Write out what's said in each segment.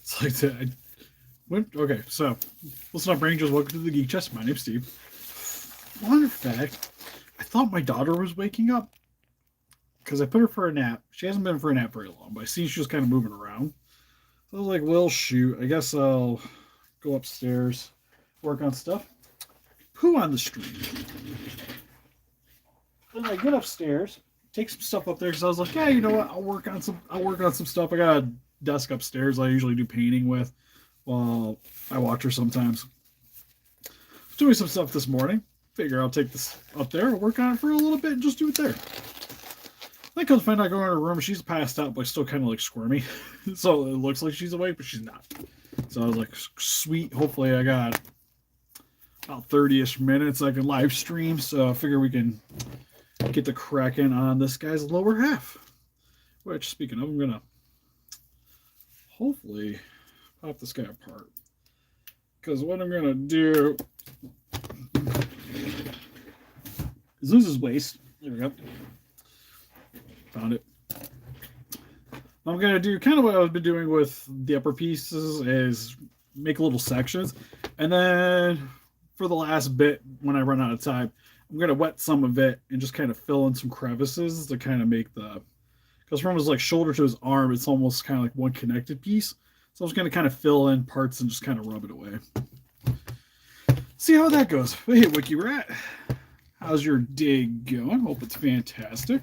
It's like that. Okay, so listen up, Rangers. Welcome to the Geek Chest. My name's Steve. Fun fact: I thought my daughter was waking up because I put her for a nap. She hasn't been for a nap very long, but I see she was kind of moving around. So I was like, "Well, shoot. I guess I'll go upstairs, work on stuff." Poo on the street. Then I get upstairs, take some stuff up there because I was like, "Yeah, you know what? I'll work on some stuff. I got a desk upstairs. I usually do painting with. Well, I watch her sometimes. I was doing some stuff this morning. Figure I'll take this up there and work on it for a little bit and just do it there. Then comes find out I go in her room. She's passed out, but still kind of like squirmy. So it looks like she's awake, but she's not. So I was like, sweet. Hopefully, I got about 30-ish minutes I can live stream. So I figure we can get the cracking on this guy's lower half. Which, speaking of, I'm going to hopefully pop this guy apart. Because what I'm going to do is lose his waist. There we go. Found it. I'm going to do kind of what I've been doing with the upper pieces is make little sections. And then for the last bit, when I run out of time, I'm going to wet some of it and just kind of fill in some crevices to kind of make the... Because from his like shoulder to his arm, it's almost kind of like one connected piece. So I'm just going to kind of fill in parts and just kind of rub it away. See how that goes. Hey, Wiki Rat. How's your day going? Hope it's fantastic.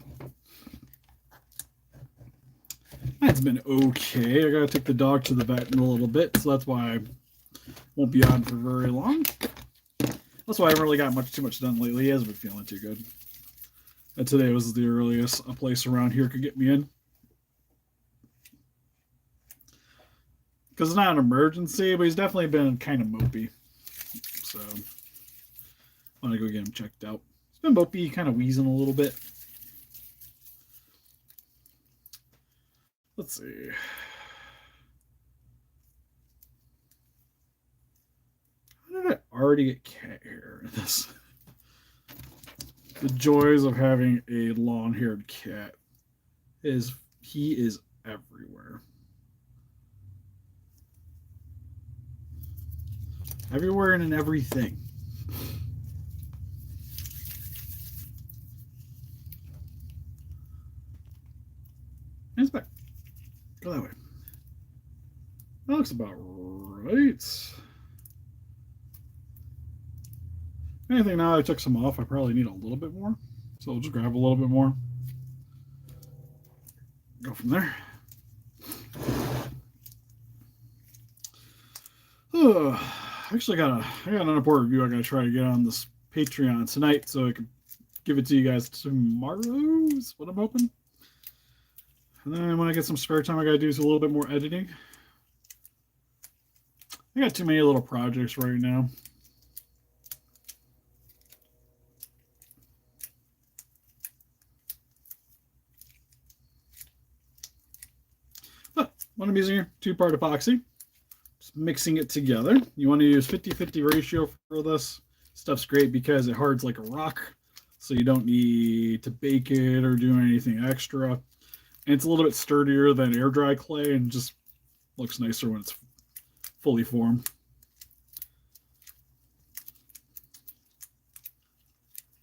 Mine's been okay. I gotta take the dog to the vet in a little bit, so that's why I won't be on for very long. That's why I haven't really got too much done lately. He hasn't been feeling too good. And today was the earliest a place around here could get me in. Because it's not an emergency, but he's definitely been kind of mopey. So, I want to go get him checked out. He's been mopey, kind of wheezing a little bit. Let's see. How did I already get cat hair in this? The joys of having a long-haired cat is he is everywhere. Everywhere and in everything. And it's back. Go that way. That looks about right. Anything now I took some off, I probably need a little bit more. So I'll just grab a little bit more. Go from there. Actually, I got an important review I gotta try to get on this Patreon tonight so I can give it to you guys tomorrow is what I'm hoping. And then when I get some spare time, I gotta do a little bit more editing. I got too many little projects right now. But what I'm using here, 2-part epoxy. Just mixing it together. You want to use 50-50 ratio for this. Stuff's great because it hards like a rock. So you don't need to bake it or do anything extra. And it's a little bit sturdier than air dry clay and just looks nicer when it's fully formed.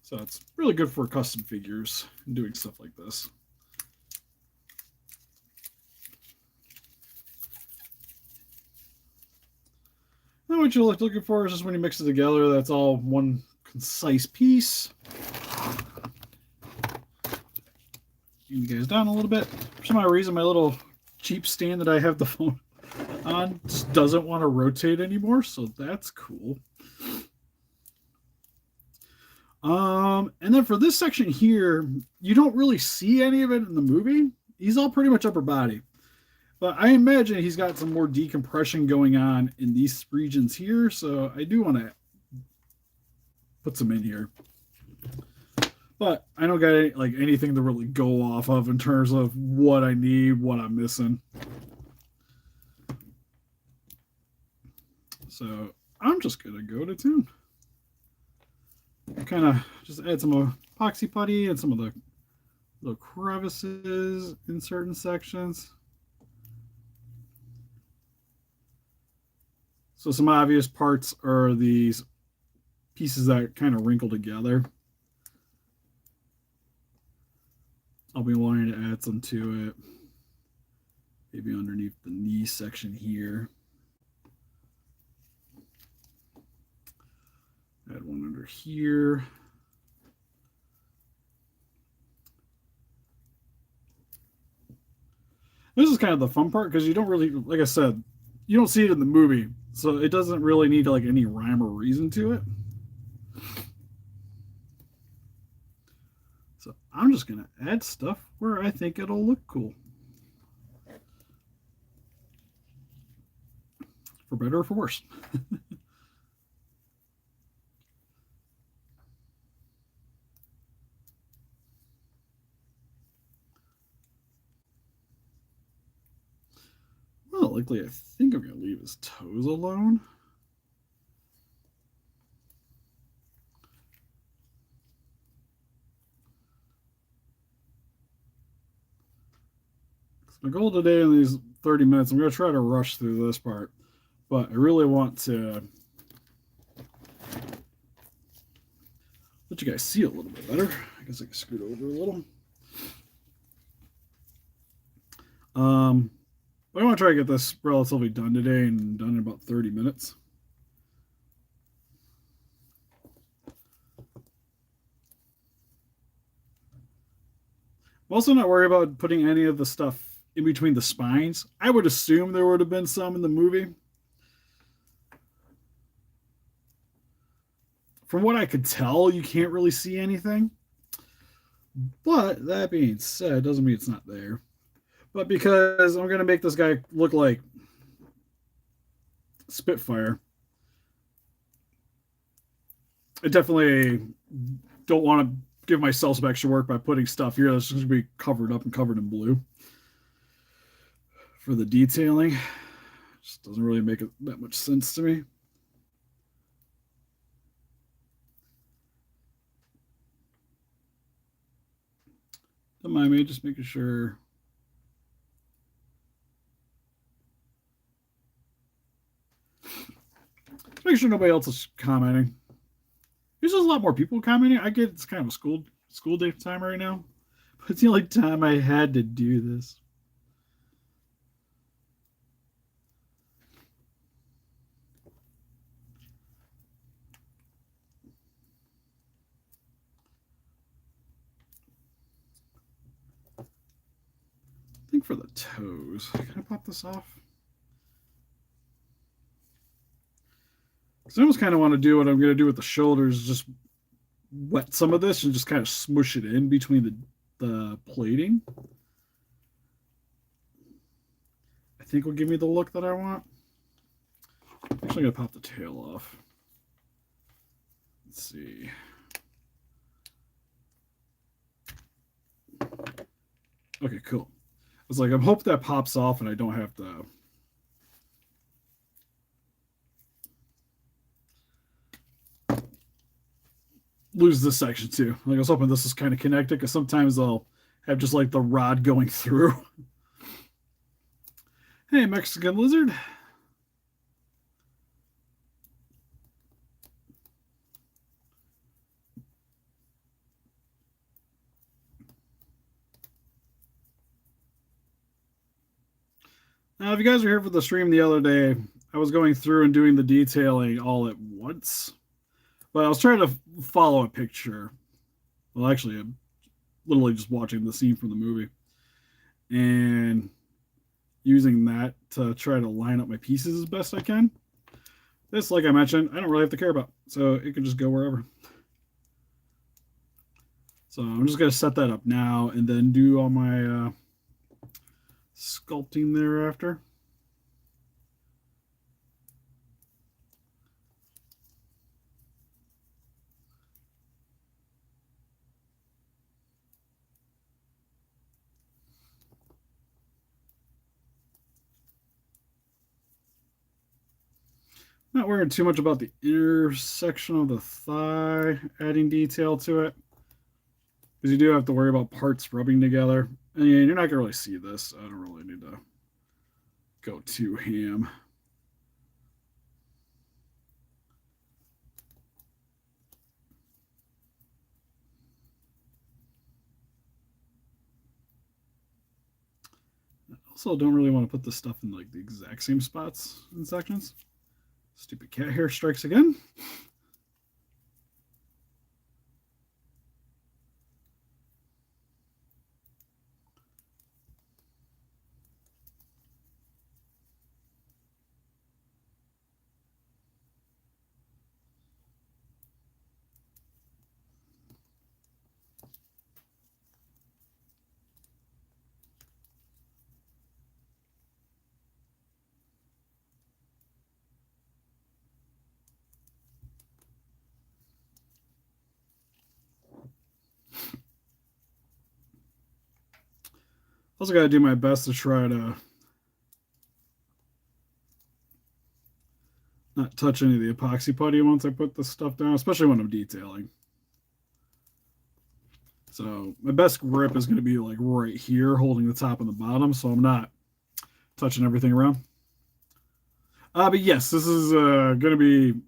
So it's really good for custom figures and doing stuff like this. Now what you're looking for is just when you mix it together, that's all one concise piece. You guys down a little bit. For some odd reason, my little cheap stand that I have the phone on just doesn't want to rotate anymore, so that's cool. And then for this section here, you don't really see any of it in the movie. He's all pretty much upper body. But I imagine he's got some more decompression going on in these regions here, so I do want to put some in here. But I don't got anything to really go off of in terms of what I need, what I'm missing. So I'm just going to go to town. Kind of just add some epoxy putty and some of the little crevices in certain sections. So some obvious parts are these pieces that kind of wrinkle together. I'll be wanting to add some to it. Maybe underneath the knee section here. Add one under here. This is kind of the fun part because you don't really, like I said, you don't see it in the movie, so it doesn't really need like any rhyme or reason to it. So I'm just gonna add stuff where I think it'll look cool, for better or for worse. Well, likely I think I'm gonna leave his toes alone. My goal today in these 30 minutes, I'm going to try to rush through this part, but I really want to let you guys see a little bit better. I guess I can scoot over a little. But I want to try to get this relatively done today and done in about 30 minutes. I'm also not worried about putting any of the stuff in between the spines. I would assume there would have been some in the movie. From what I could tell, you can't really see anything. But that being said, doesn't mean it's not there. But because I'm going to make this guy look like Spitfire, I definitely don't want to give myself some extra work by putting stuff here that's going to be covered up and covered in blue for the detailing. Just doesn't really make it that much sense to me. Don't mind me, just making sure. Just make sure nobody else is commenting. There's just a lot more people commenting. I get it's kind of a school day time right now, but it's the only time I had to do this. I think for the toes, can I pop this off? Because I almost kind of want to do what I'm going to do with the shoulders, just wet some of this and just kind of smush it in between the plating. I think will give me the look that I want. I'm actually going to pop the tail off. Let's see. Okay, cool. I was like, I hope that pops off and I don't have to lose this section too. Like I was hoping this is kind of connected because sometimes I'll have just like the rod going through. Hey, Mexican lizard. Now, if you guys were here for the stream the other day, I was going through and doing the detailing all at once. But I was trying to follow a picture. Well, actually, I'm literally just watching the scene from the movie. And using that to try to line up my pieces as best I can. This, like I mentioned, I don't really have to care about. So it can just go wherever. So I'm just going to set that up now and then do all my sculpting thereafter. Not worrying too much about the inner section of the thigh, adding detail to it. Because you do have to worry about parts rubbing together. And you're not going to really see this. So I don't really need to go too ham. Also, don't really want to put this stuff in like the exact same spots and sections. Stupid cat hair strikes again. Also, got to do my best to try to not touch any of the epoxy putty once I put this stuff down, especially when I'm detailing. So my best grip is going to be like right here, holding the top and the bottom, so I'm not touching everything around. But yes, this is going to be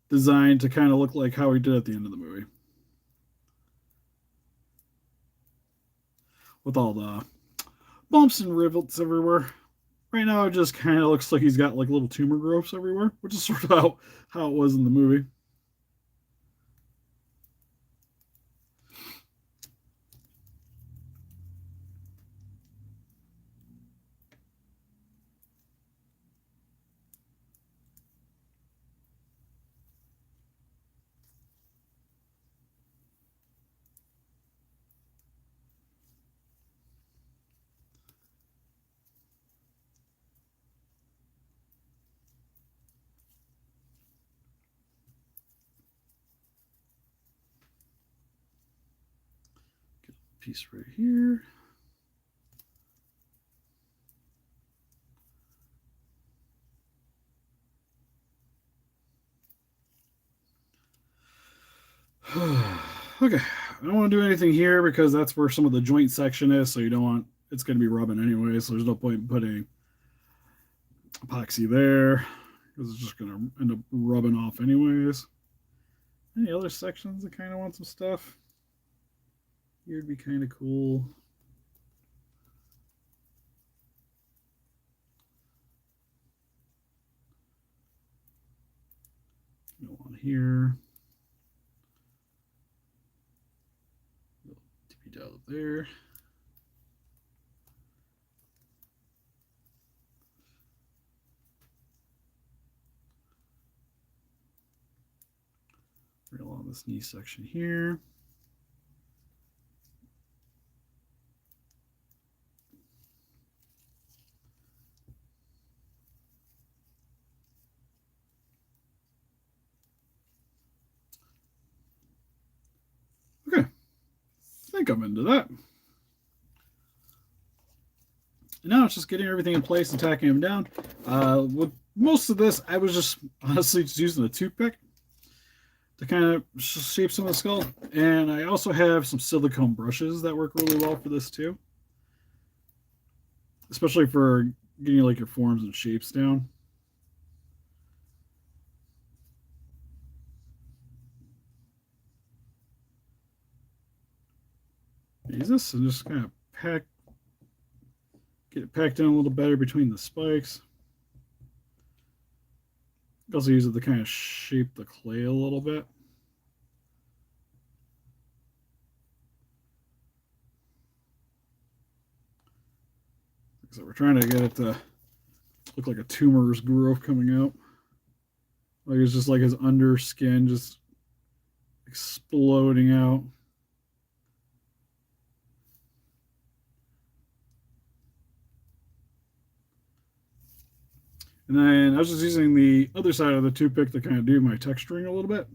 designed to kind of look like how he did at the end of the movie, with all the bumps and rivets everywhere. Right now, it just kind of looks like he's got like little tumor growths everywhere, which is sort of how it was in the movie. Get a piece right here. Okay, I don't want to do anything here because that's where some of the joint section is, so you don't want it's going to be rubbing anyway, so there's no point in putting epoxy there because it's just going to end up rubbing off anyways. Any other sections that kind of want some stuff? Here would be kind of cool. Go on here. Tippy down there. Rail on this knee section here. Okay, I think I'm into that. Now it's just getting everything in place and tacking them down. With most of this, I was just honestly just using a toothpick to kind of shape some of the skull. And I also have some silicone brushes that work really well for this too, especially for getting like your forms and shapes down. Use this and just kind of get it packed in a little better between the spikes. Also use it to kind of shape the clay a little bit. So we're trying to get it to look like a tumor's growth coming out. Like it's just like his under skin just exploding out. And then I was just using the other side of the toothpick to kind of do my texturing a little bit.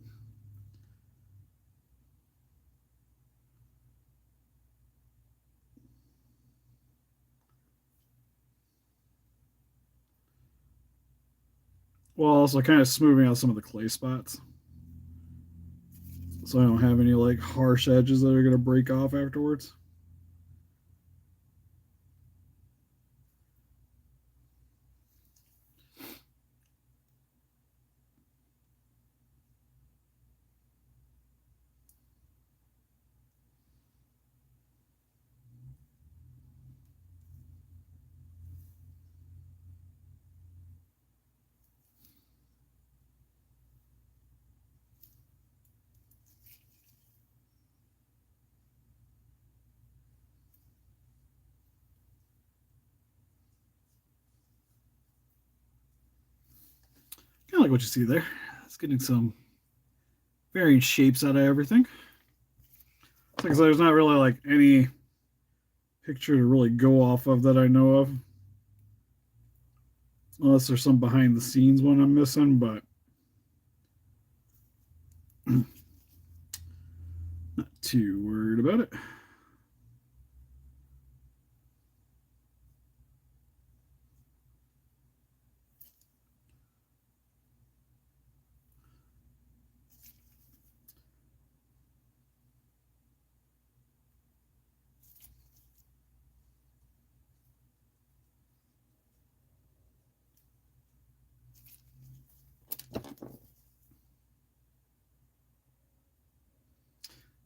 While also kind of smoothing out some of the clay spots. So I don't have any like harsh edges that are going to break off afterwards. like what you see there. It's getting some varying shapes out of everything. Like I said, there's not really like any picture to really go off of that I know of. Unless there's some behind the scenes one I'm missing, but not too worried about it.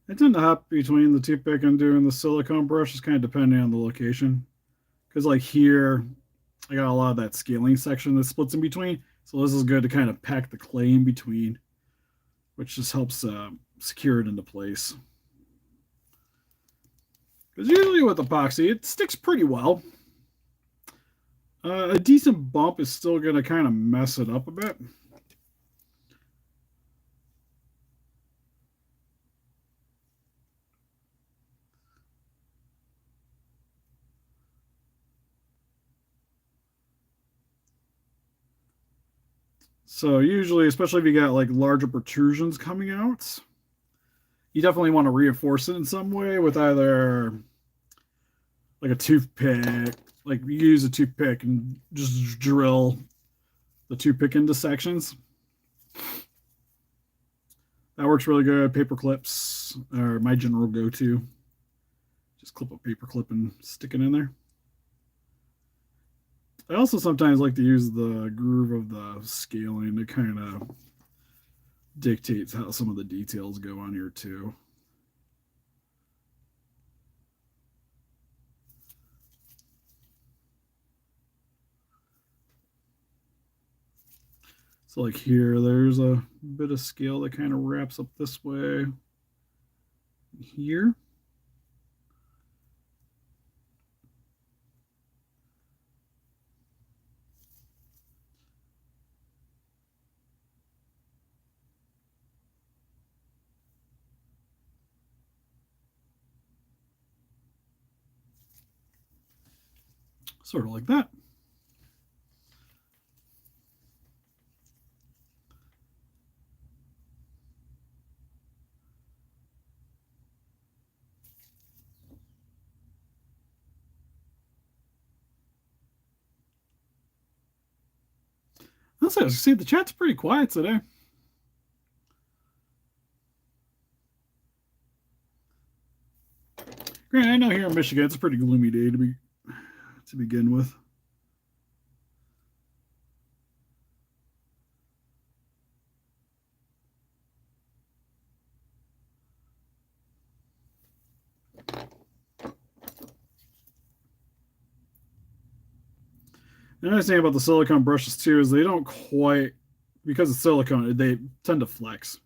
I tend to hop between the toothpick and doing the silicone brush, just kind of depending on the location. Because like here, I got a lot of that scaling section that splits in between. So this is good to kind of pack the clay in between, which just helps secure it into place. Because usually with epoxy, it sticks pretty well. A decent bump is still going to kind of mess it up a bit. So usually, especially if you got like larger protrusions coming out, you definitely want to reinforce it in some way with either like a toothpick, like you use a toothpick and just drill the toothpick into sections. That works really good. Paper clips are my general go-to. Just clip a paper clip and stick it in there. I also sometimes like to use the groove of the scaling to kind of dictates how some of the details go on here too. So like here, there's a bit of scale that kind of wraps up this way. Here. Sort of like that. That's it. See, the chat's pretty quiet today. Granted, I know here in Michigan it's a pretty gloomy day to begin with. The nice thing about the silicone brushes too is they don't quite, because it's silicone, they tend to flex,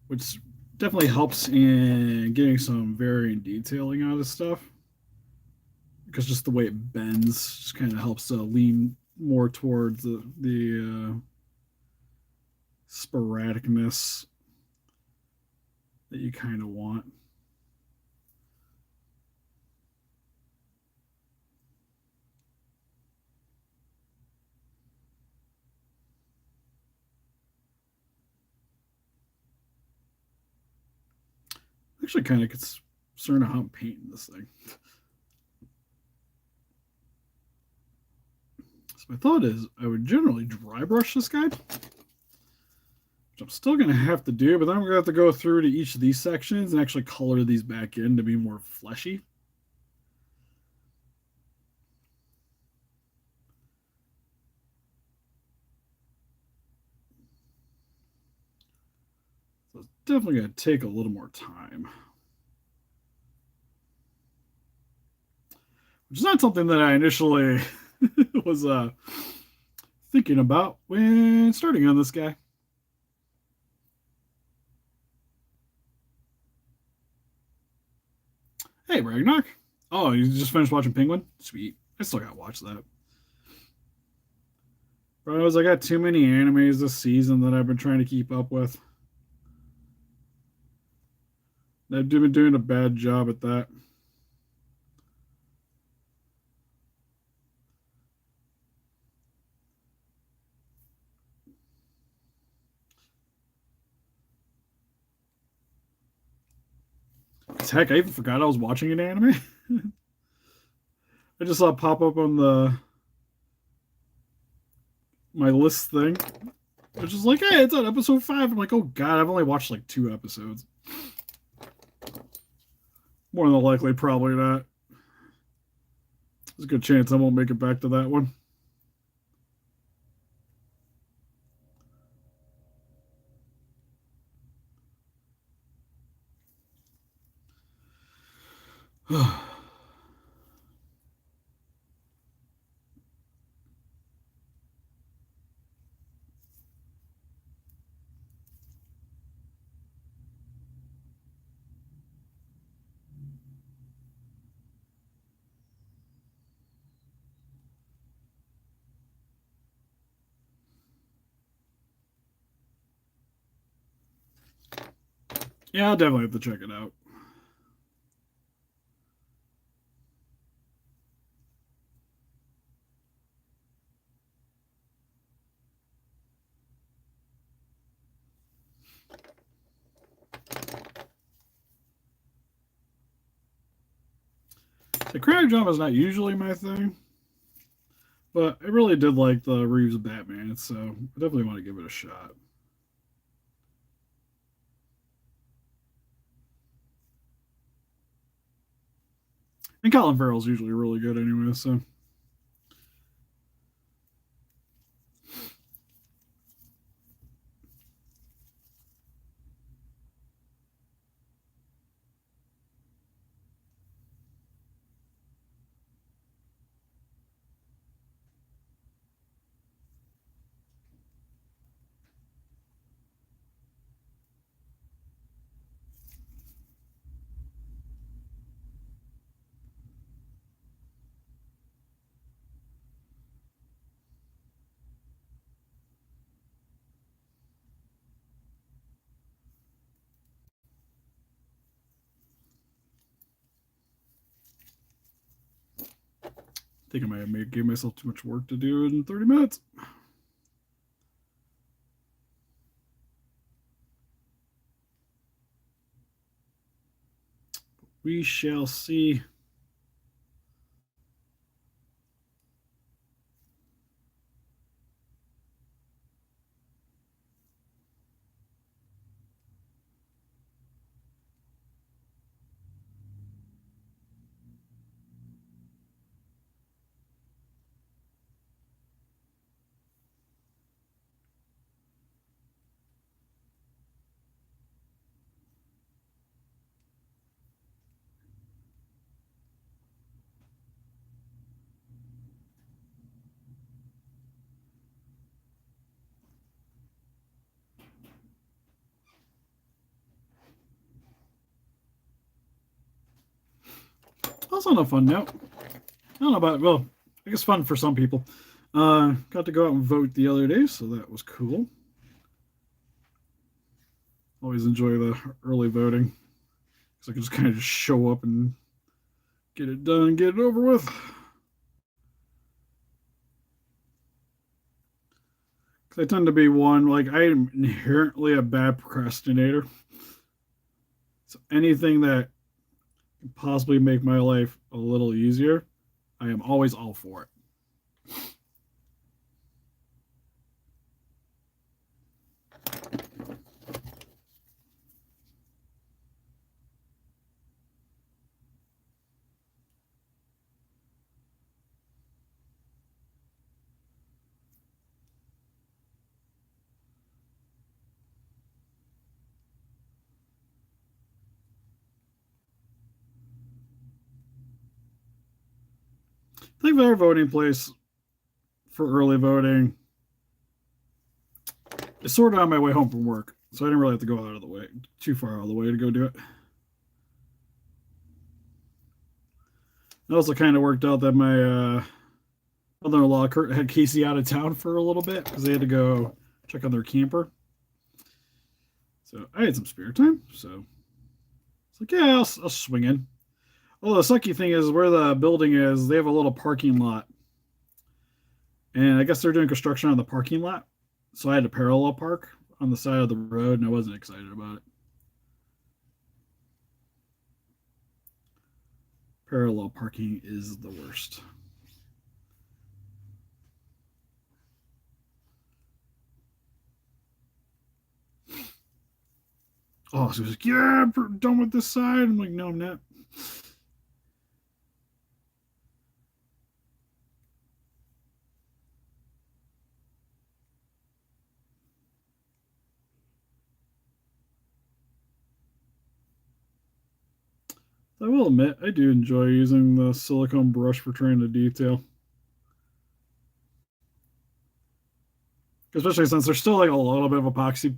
which definitely helps in getting some varying detailing out of stuff. Because just the way it bends just kind of helps to lean more towards the sporadicness that you kind of want. Actually, kind of concerned how I'm painting this thing. So my thought is I would generally dry brush this guy, which I'm still going to have to do, but then I'm going to have to go through to each of these sections and actually color these back in to be more fleshy. So it's definitely going to take a little more time. Which is not something that I initially was thinking about when starting on this guy. Hey, Ragnar. Oh, you just finished watching Penguin? Sweet. I still got to watch that. But I was I got too many animes this season that I've been trying to keep up with. I've been doing a bad job at that. Heck, I even forgot I was watching an anime. I just saw it pop up on the my list thing. It's just like, hey, it's on episode 5. I'm like, oh god, I've only watched like 2 episodes. More than likely, probably not. There's a good chance I won't make it back to that one. Yeah, I'll definitely have to check it out. The crime drama is not usually my thing, but I really did like the Reeves Batman, so I definitely want to give it a shot. And Colin Farrell's usually really good anyway, so I think I might have gave myself too much work to do in 30 minutes. We shall see. That's on a fun note. I don't know about, well, I guess fun for some people. Got to go out and vote the other day, so that was cool. Always enjoy the early voting because I can just kind of just show up and get it done, get it over with. Because I tend to be one, like, I am inherently a bad procrastinator. So anything that can possibly make my life a little easier, I am always all for it. I think their voting place for early voting is sort of on my way home from work. So I didn't really have to go out of the way, too far out of the way to go do it. It also kind of worked out that my Mother-in-law Kurt had Casey out of town for a little bit because they had to go check on their camper. So I had some spare time. So it's like, yeah, I'll swing in. Well, the sucky thing is where the building is, they have a little parking lot. And I guess they're doing construction on the parking lot. So I had to parallel park on the side of the road, and I wasn't excited about it. Parallel parking is the worst. Oh, so he's like, yeah, I'm done with this side. I'm like, no, I'm not. I will admit, I do enjoy using the silicone brush for trying to detail. Especially since there's still like a little bit of epoxy,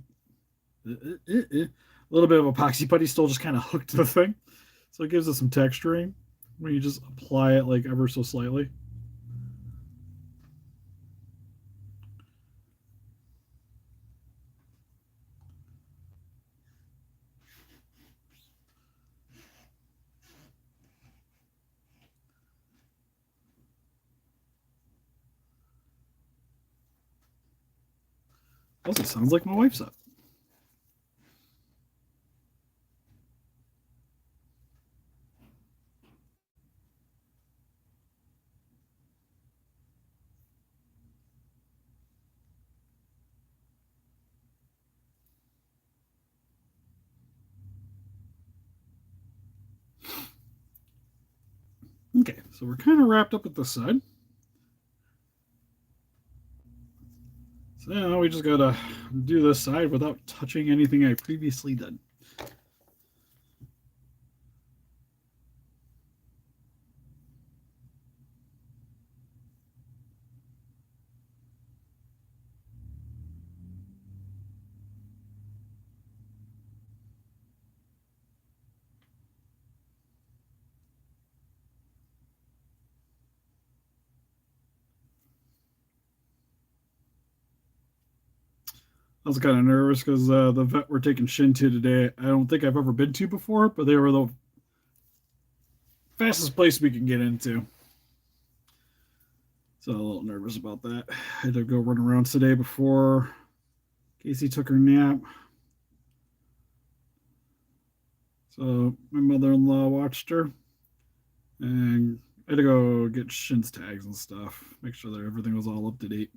a little bit of epoxy putty still just kind of hooked to the thing. So it gives it some texturing when you just apply it like ever so slightly. Also sounds like my wife's up. Okay, so we're kind of wrapped up at this side. So now we just gotta do this side without touching anything I previously done. I was kind of nervous because the vet we're taking Shin to today, I don't think I've ever been to before, but they were the fastest place we can get into. So a little nervous about that. I had to go run around today before Casey took her nap. So my mother-in-law watched her, and I had to go get Shin's tags and stuff, make sure that everything was all up to date.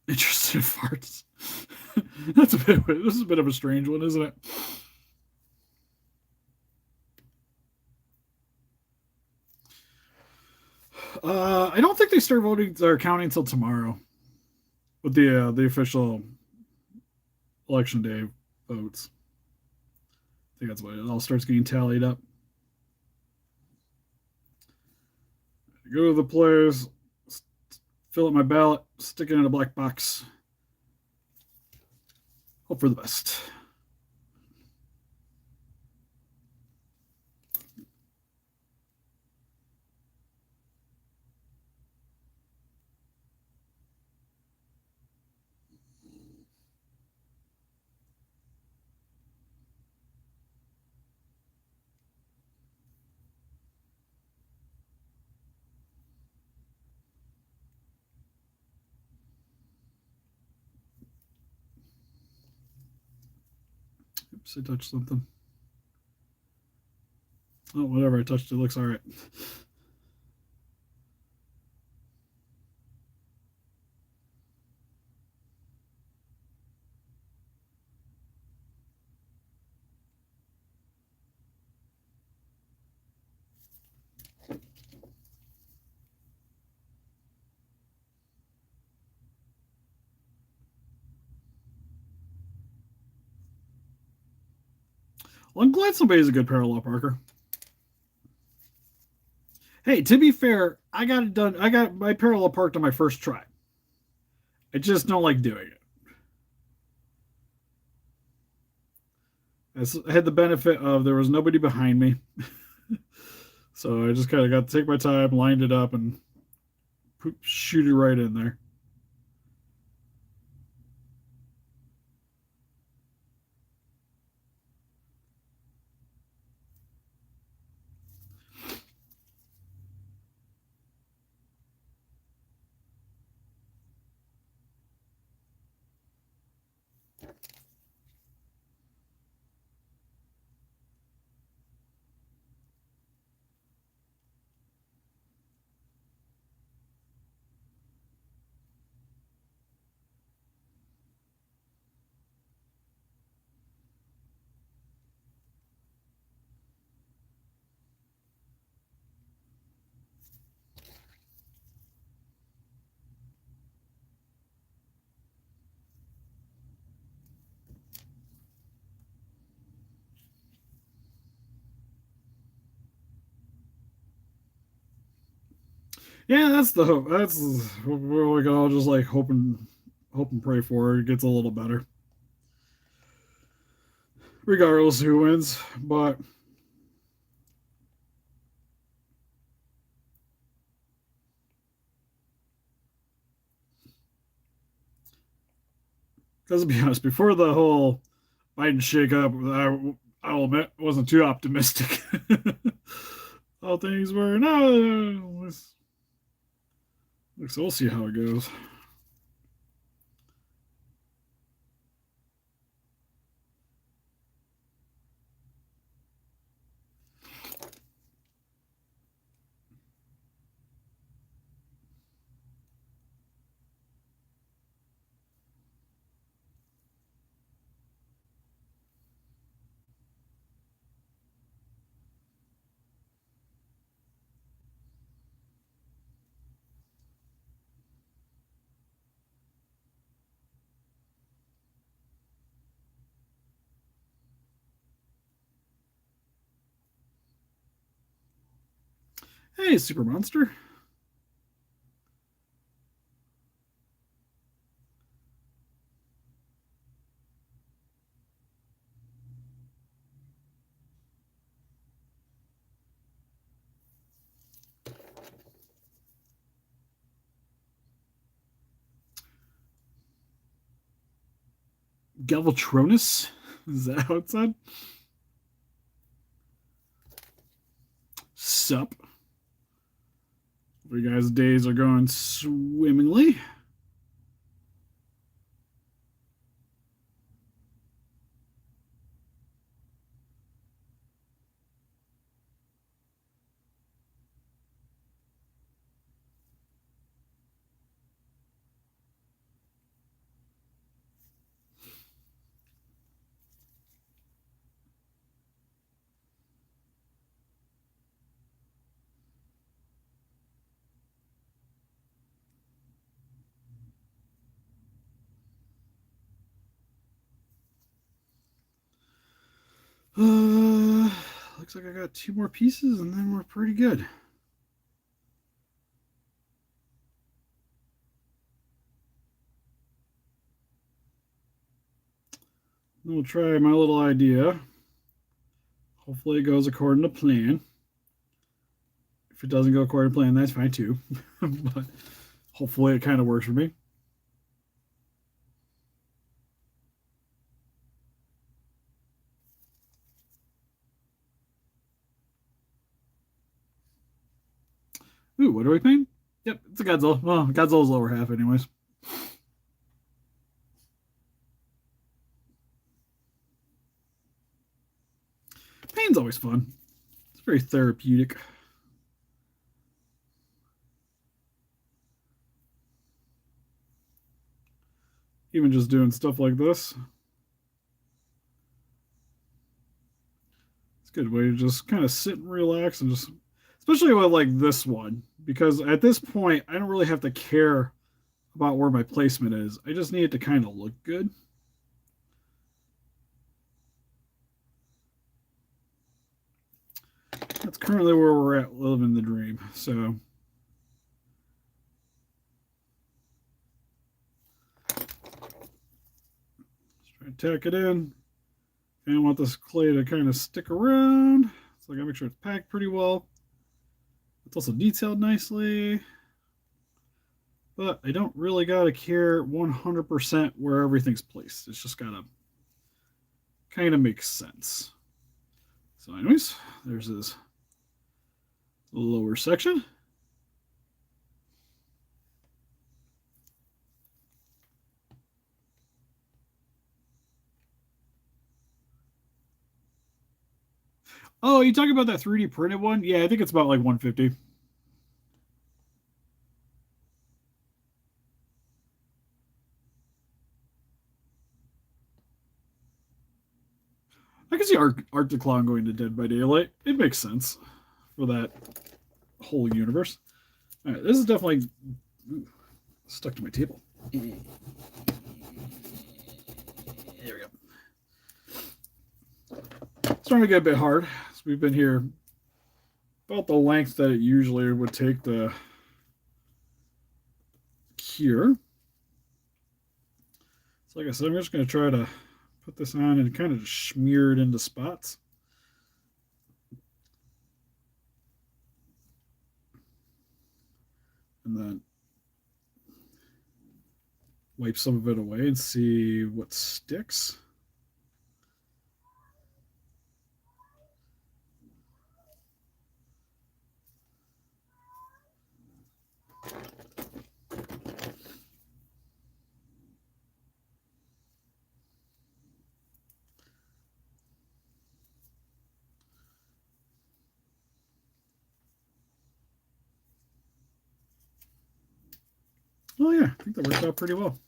Interested in farts. That's a bit. This is a bit of a strange one, isn't it? I don't think they start voting or counting until tomorrow with the official election day votes. I think that's when it all starts getting tallied up. Go to the place, fill out my ballot, stick it in a black box. Hope for the best. Oops, I touched something. Oh, whatever I touched, it looks all right. Well, I'm glad somebody's a good parallel parker. Hey, to be fair, I got it done. I got my parallel parked on my first try. I just don't like doing it. I had the benefit of there was nobody behind me. So I just kind of got to take my time, lined it up, and shoot it right in there. Yeah, that's the hope. That's what we can all just like hope and pray for. It gets a little better, regardless who wins. But because to be honest, before the whole Biden shakeup, I'll admit wasn't too optimistic. All things were no. So we'll see how it goes. Hey, Super Monster. Galvatronus? Is that how it said? Sup? You guys' days are going swimmingly. Uh, looks like I got two more pieces and then we're pretty good. Then we'll try my little idea. Hopefully it goes according to plan. If it doesn't go according to plan, that's fine too. But hopefully it kind of works for me. Ooh, what are we paying? Yep, it's a Godzilla. Well, Godzilla's lower half, anyways. Pain's always fun. very therapeutic. Even just doing stuff like this. It's a good way to just kind of sit and relax and just, especially with like this one, because at this point, I don't really have to care about where my placement is. I just need it to kind of look good. That's currently where we're at living the dream. So let's try and tack it in. And I want this clay to kind of stick around. So I gotta make sure it's packed pretty well. It's also detailed nicely. But I don't really gotta care 100% where everything's placed. It's just gotta kind of make sense. So anyways, there's this lower section. Oh, you talking about that 3D printed one? Yeah, I think it's about like 150. I can see Art Declon going to Dead by Daylight. It makes sense for that whole universe. All right, this is definitely stuck to my table. There we go. Starting to get a bit hard. So we've been here about the length that it usually would take to cure. So like I said, I'm just going to try to put this on and kind of just smear it into spots. And then wipe some of it away and see what sticks. Oh yeah, I think that worked out pretty well.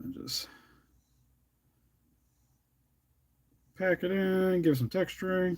And just pack it in, give some texturing.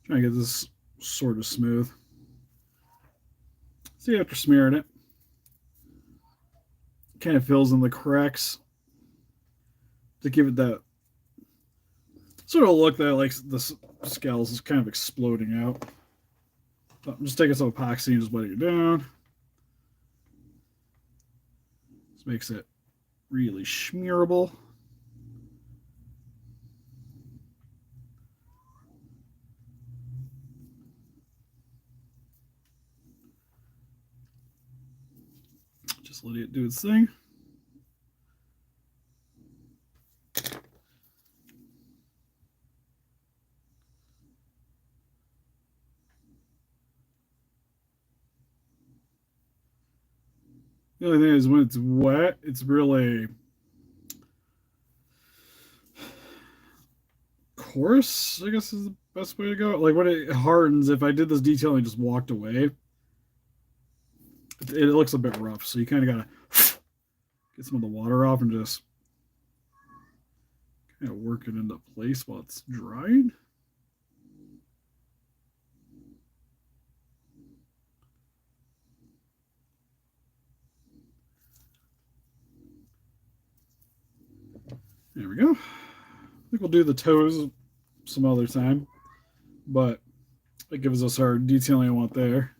Trying to get this sort of smooth. See, after smearing it, kind of fills in the cracks to give it that sort of look that like the scales is kind of exploding out. So I'm just taking some epoxy and just wetting it down. This makes it really smearable. Just letting it do its thing. The only thing is when it's wet, it's really coarse, I guess is the best way to go. Like when it hardens, if I did this detailing and just walked away, it looks a bit rough. So you kind of gotta get some of the water off and just kind of work it into place while it's drying. There we go. I think we'll do the toes some other time, but it gives us our detailing I want there.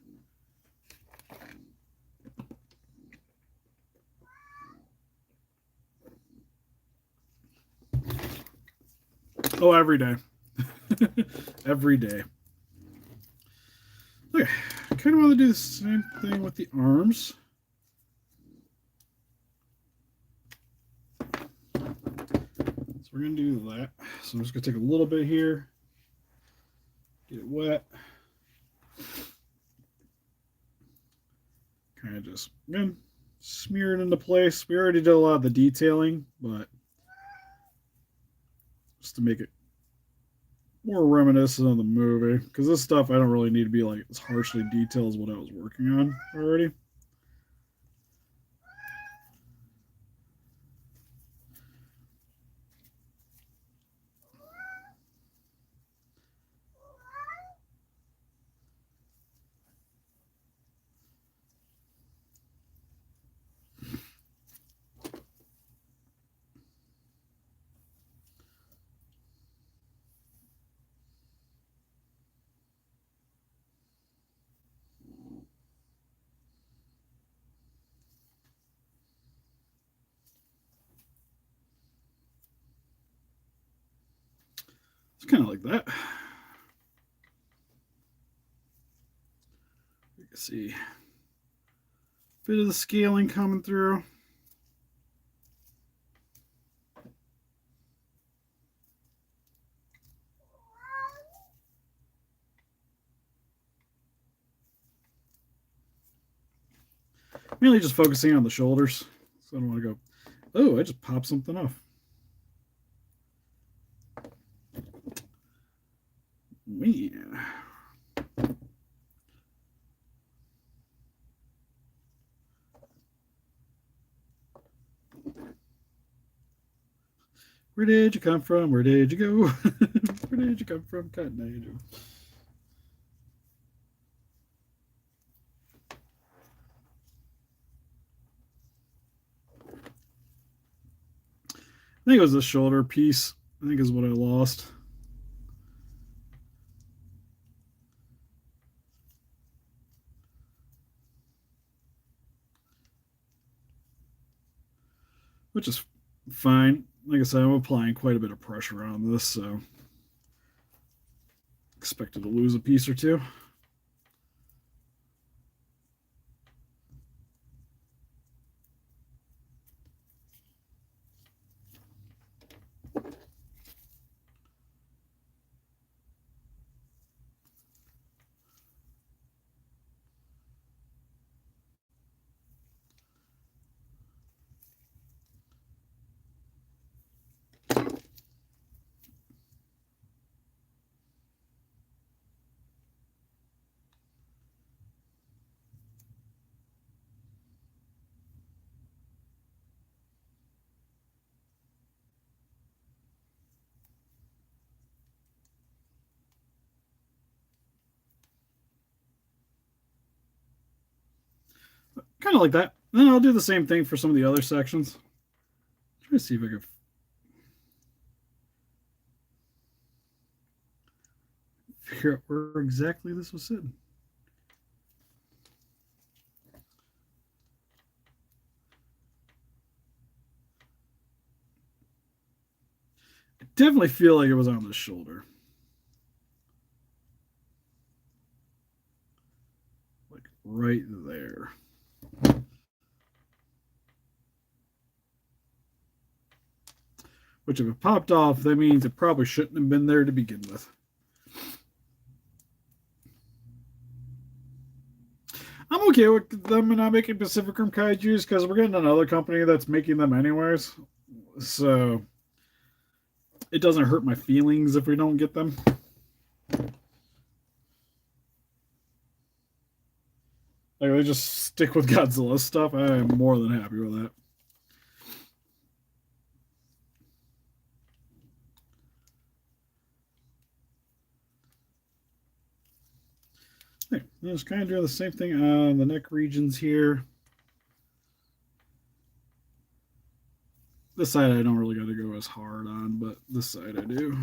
Oh, every day. Every day. Okay, I kind of want to do the same thing with the arms. So we're going to do that. So I'm just going to take a little bit here, get it wet. Kind of just, again, smear it into place. We already did a lot of the detailing, but just to make it more reminiscent of the movie, because this stuff I don't really need to be like as harshly detailed as what I was working on already. It's kind of like that. You can see a bit of the scaling coming through. Mainly just focusing on the shoulders. So I don't want to go, oh, I just popped something off. Yeah. Where did you come from? Where did you go? Where did you come from, Cotton Eye Joe? I think it was the shoulder piece. I think is what I lost. Which is fine. Like I said, I'm applying quite a bit of pressure on this, so expected to lose a piece or two. Kind of like that. And then I'll do the same thing for some of the other sections. Try to see if I can figure out where exactly this was sitting. I definitely feel like it was on the shoulder. Like right there. Which if it popped off, that means it probably shouldn't have been there to begin with. I'm okay with them not making Pacific Rim kaijus because we're getting another company that's making them anyways. So it doesn't hurt my feelings if we don't get them. Like they just stick with Godzilla stuff. I am more than happy with that. Hey, just kind of doing the same thing on the neck regions here. This side I don't really got to go as hard on, but this side I do.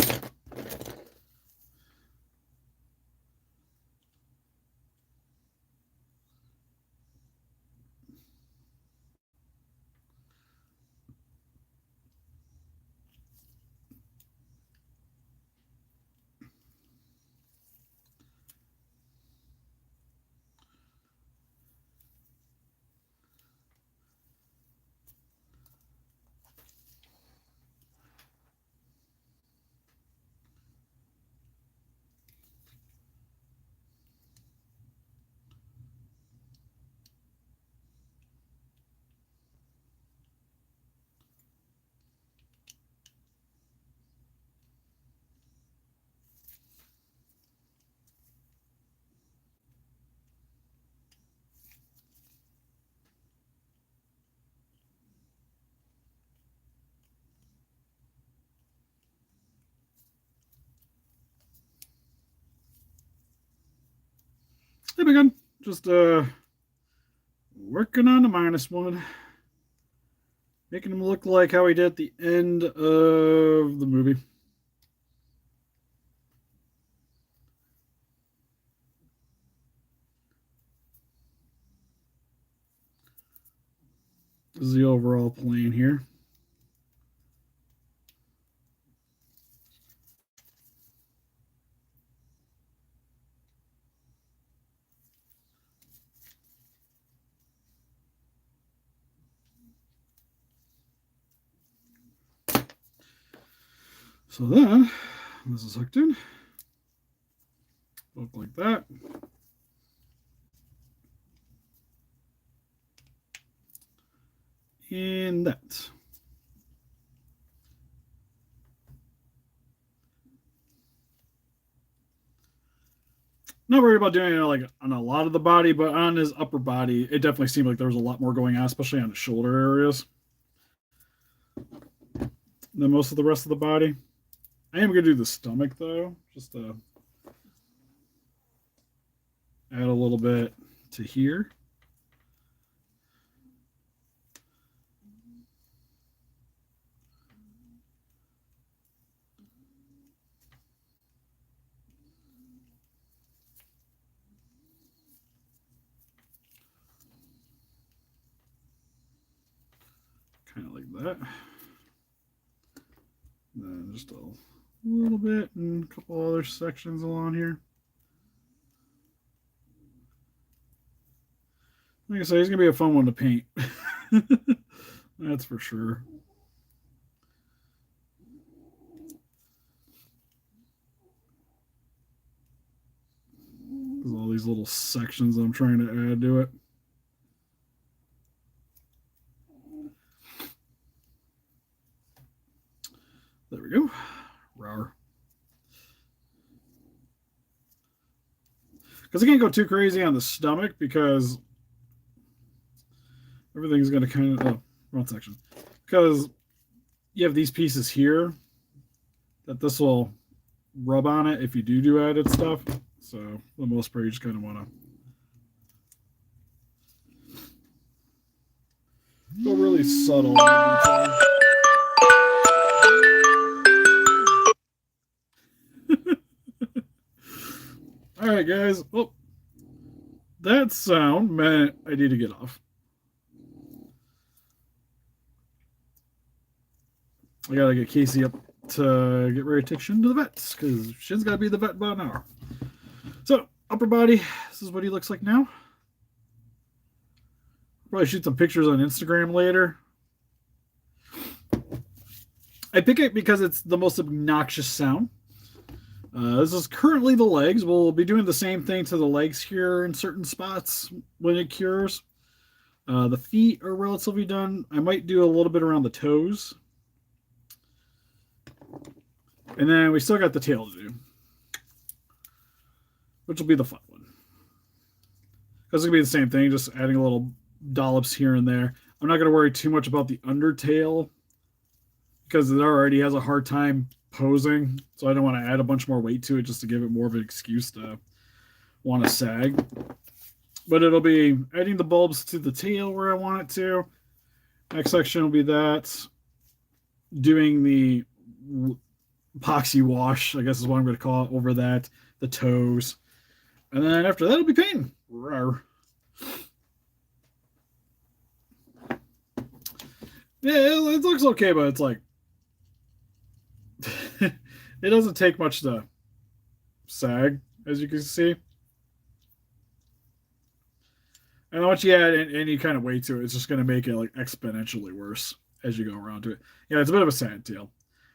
Hey, big just working on the -1, making him look like how he did at the end of the movie. This is the overall plane here. So then, this is hooked in. Look like that. And that. Not worried about doing it like on a lot of the body, but on his upper body, it definitely seemed like there was a lot more going on, especially on the shoulder areas than most of the rest of the body. I am going to do the stomach though, just to add a little bit to here. Kind of like that. And then just a little bit and a couple other sections along here. Like I say, he's going to be a fun one to paint. That's for sure. There's all these little sections I'm trying to add to it. There we go. Rawr. Because I can't go too crazy on the stomach because everything's going to kind of... Oh, wrong section. Because you have these pieces here that this will rub on it if you do added stuff. So for the most part, you just kind of want to go really subtle. All right, guys. Oh, that sound meant I need to get off. I gotta get Casey up to get ready to take Shin to the vets because Shin's gotta be the vet about an hour. So, upper body, this is what he looks like now. Probably shoot some pictures on Instagram later. I pick it because it's the most obnoxious sound. This is currently the legs. We'll be doing the same thing to the legs here in certain spots when it cures. The feet are relatively done. I might do a little bit around the toes. And then we still got the tail to do, which will be the fun one. Because it's going to be the same thing, just adding a little dollops here and there. I'm not going to worry too much about the undertail because it already has a hard time posing. So I don't want to add a bunch more weight to it just to give it more of an excuse to want to sag. But it'll be adding the bulbs to the tail where I want it to. Next section will be that. doing the epoxy wash, I guess is what I'm going to call it, over that, the toes. And then after that, it'll be painting. Rawr. Yeah, it looks okay, but it's like it doesn't take much to sag, as you can see. And once you add any kind of weight to it, it's just going to make it like exponentially worse as you go around to it. Yeah, it's a bit of a sad tale.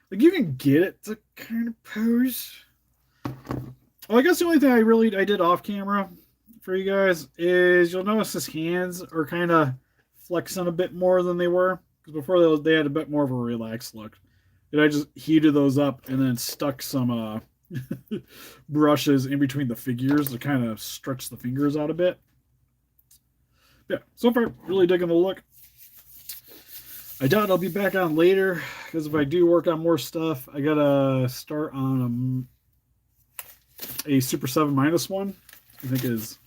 Like you can get it to kind of pose. Well, I guess the only thing I did off camera for you guys is you'll notice his hands are kind of flexing a bit more than they were, because before they had a bit more of a relaxed look. And I just heated those up and then stuck some brushes in between the figures to kind of stretch the fingers out a bit. Yeah, so far, really digging the look. I doubt I'll be back on later, because if I do work on more stuff, I gotta start on a Super 7 minus one. I think is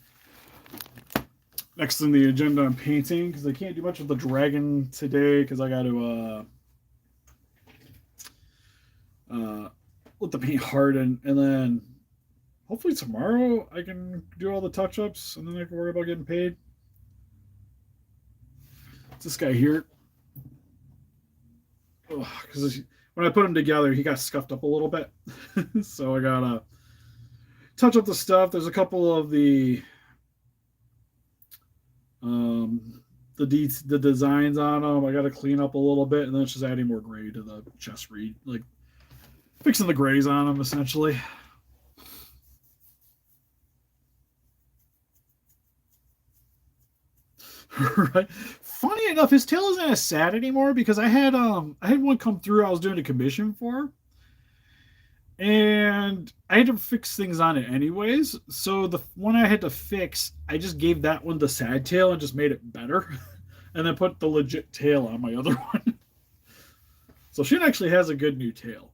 next in the agenda on painting, because I can't do much of the dragon today, because I got to let the paint harden, and then hopefully tomorrow I can do all the touch-ups, and then I can worry about getting paid. It's this guy here. Because when I put them together, he got scuffed up a little bit. So I gotta touch up the stuff. There's a couple of the designs on them. I gotta clean up a little bit, and then it's just adding more gray to the chest read, like fixing the grays on them essentially. Right. Funny enough, his tail isn't as sad anymore, because I had one come through I was doing a commission for, and I had to fix things on it anyways. So the one I had to fix, I just gave that one the sad tail and just made it better, and then put the legit tail on my other one. So Shin actually has a good new tail,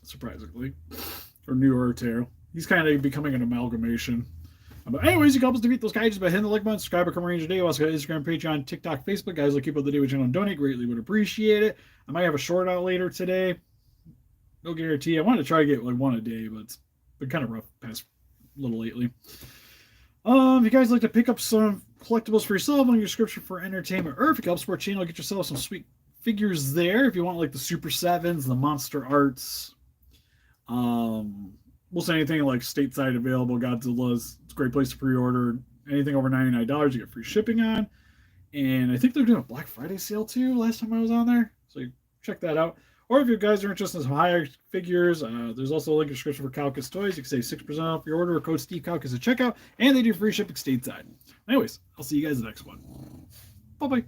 surprisingly, or newer tail. He's kind of becoming an amalgamation. But anyways, you can help us defeat those guys by hitting the like button, subscribe, become a ranger today. Also got Instagram, Patreon, TikTok, Facebook. Guys, will keep up the day with channel and donate. Greatly would appreciate it. I might have a short out later today. No guarantee. I wanted to try to get like one a day, but it's been kind of rough past little lately. If you guys like to pick up some collectibles for yourself on your subscription for entertainment, or if you can help support channel, get yourself some sweet figures there. If you want like the Super 7s, the Monsterarts, we'll say anything like stateside available, Godzilla's. It's a great place to pre-order. Anything over $99, you get free shipping on. And I think they're doing a Black Friday sale too last time I was on there. So you check that out. Or if you guys are interested in some higher figures, there's also a link in the description for Calcus Toys. You can save 6% off your order with code SteveCalcus at checkout. And they do free shipping stateside. Anyways, I'll see you guys in the next one. Bye-bye.